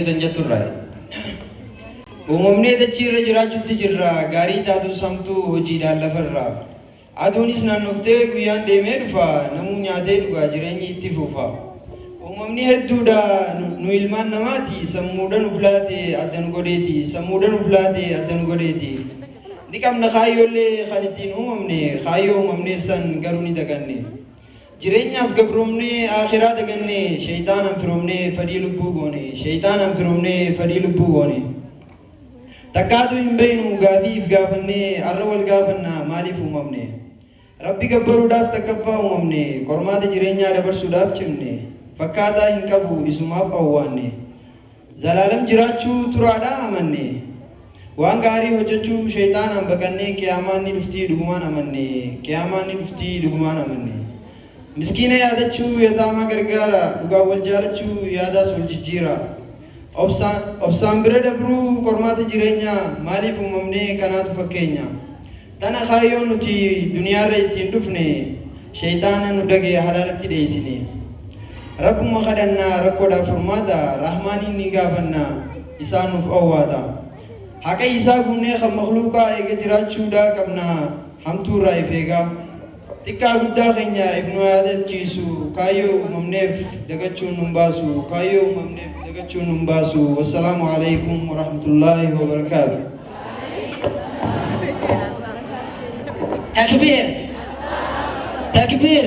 Tanjaturraa uumamnee dachiirra jiraachuutti jirra gaarii taatu samtuu hojiidhaan lafarraa aduunis naannoftee guyyaan deemee dhufa namuu nyaatee dhugaa jireenyi itti fufa uumamni hedduudha nu ilmaan namaati sammuudhaan uflaate addan godheeti sammuudhaan uflaate addan godheeti ni qabna kaayyoollee kan ittiin uumamne kaayyoo uumamneef san garuu ni daganne jireenyaaf gabroomnee akhiraa daganne shayxaanaan firoomnee fadhii lubbuu goone shayxaanaan firoomnee fadhii lubbuu goone takkaatu hin beeynu gaafiif gaafannee arra wal gaafanna maaliif uumamne rabbi gabbaruudhaaf takkaffaa uumamne qormaata jireenyaa dabarsuudhaaf cimne fakkaataa hin qabu isumaaf awwaanne zalaalam jiraachuu turaadhaa amanne waan gaarii hojjechuu shayxaanaan baqannee qiyaamaan ni dhuftii dhugumaan amanne qiyaamaan ni dhuftii dhugumaan amanne miskiina yaadachuu yataamaa gargaara dhugaa wal jaalachuu yaadaas wal jijjiira obsaan bira dabruu qormaata jireenyaa maaliif uumamnee kanaatu fakkeenya tana kaayyoon nuti duniyaarra ittiin dhufne shayxaana nu dagee halaalatti dheessine rabbuma kadhannaa rakkoodhaaf furmaata rahmaaniin ni gaafanna isaan nuuf awwaata haqa isaa gunnee kan makluuqaa eega jiraachuudhaa qabna hamtuurraa if eegaa xiqqaa guddaa keenya if nu yaadachiisu kaayyoo uumamneef dagachuun nun baasu kaayyoo uumamneef dagachuun nun baasu wassalaamu alaikum warahmatullaahi wabarakaatu takbir takbir